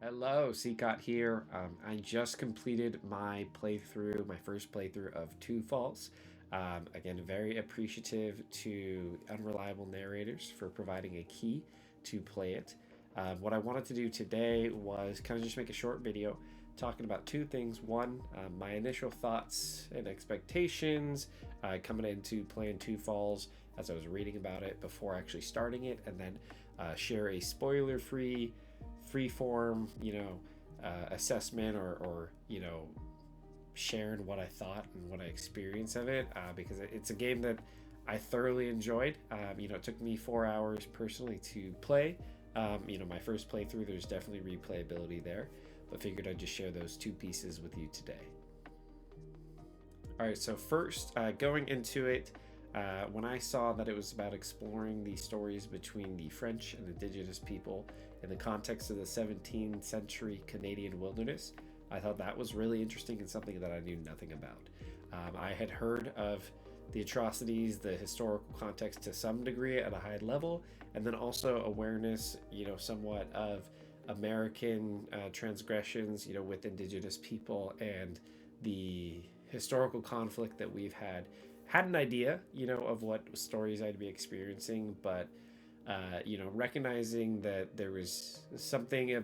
Hello, Sicotte here. I just completed my playthrough, my first playthrough of Two Falls. Again, very appreciative to Unreliable Narrators for providing a key to play it. What I wanted to do today was kind of just make a short video talking about two things. One, my initial thoughts and expectations coming into playing Two Falls as I was reading about it before actually starting it, and then share a spoiler-free freeform, assessment or sharing what I thought and what I experienced of it, because it's a game that I thoroughly enjoyed. It took me 4 hours personally to play. My first playthrough, there's definitely replayability there, but figured I'd just share those two pieces with you today. All right, so first, going into it, when I saw that it was about exploring the stories between the French and Indigenous people in the context of the 17th century Canadian wilderness, I thought that was really interesting and something that I knew nothing about. I had heard of the atrocities, the historical context to some degree at a high level, and then also awareness, somewhat of American transgressions, with Indigenous people and the historical conflict that we've had an idea, of what stories I'd be experiencing, but recognizing that there was something of,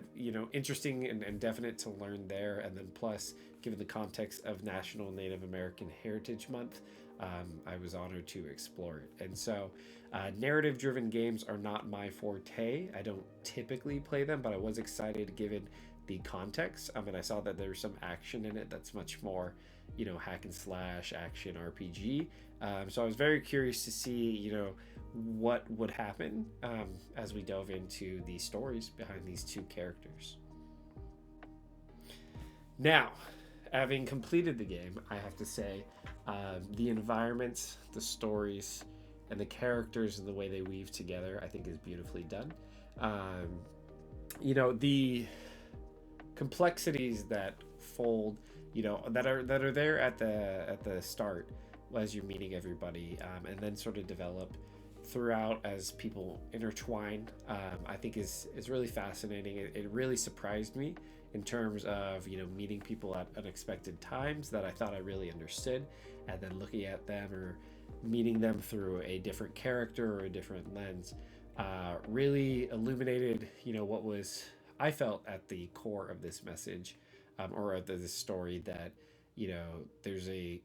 interesting and definite to learn there. And then plus, given the context of National Native American Heritage Month, I was honored to explore it. And so narrative-driven games are not my forte. I don't typically play them, but I was excited given the context. And I saw that there's some action in it that's much more, hack and slash action RPG. So I was very curious to see, what would happen as we dove into the stories behind these two characters. Now, having completed the game, I have to say the environments, the stories, and the characters and the way they weave together, I think is beautifully done. The complexities that fold, that are there at the start as you're meeting everybody, and then sort of develop throughout as people intertwine, I think is really fascinating. It really surprised me in terms of meeting people at unexpected times that I thought I really understood, and then looking at them or meeting them through a different character or a different lens really illuminated what was, I felt, at the core of this message, or of this story, that there's a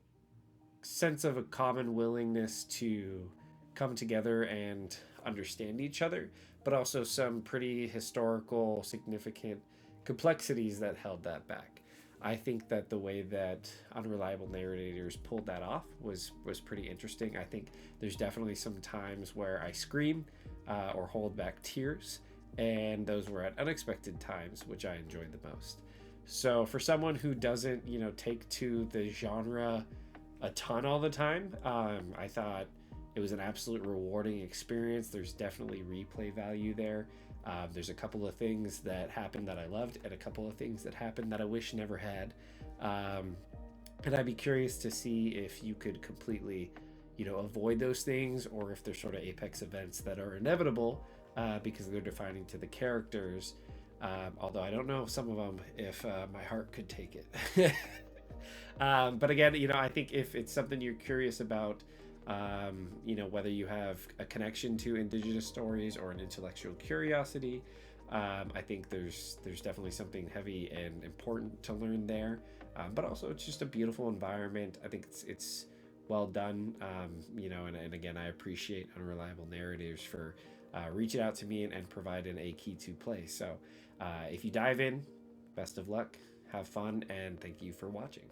sense of a common willingness to come together and understand each other, but also some pretty historical, significant complexities that held that back. I think that the way that Unreliable Narrators pulled that off was pretty interesting. I think there's definitely some times where I scream or hold back tears, and those were at unexpected times, which I enjoyed the most. So for someone who doesn't, take to the genre a ton all the time, I thought it was an absolute rewarding experience. There's definitely replay value there. There's a couple of things that happened that I loved, and a couple of things that happened that I wish never had. And I'd be curious to see if you could completely, avoid those things, or if they're sort of apex events that are inevitable because they're defining to the characters. Although I don't know some of them if my heart could take it. But again, I think if it's something you're curious about, whether you have a connection to Indigenous stories or an intellectual curiosity, I think there's definitely something heavy and important to learn there. But also, it's just a beautiful environment. I think it's well done. And again, I appreciate Unreliable Narrators for reaching out to me and providing a key to play. So if you dive in, best of luck, have fun, and thank you for watching.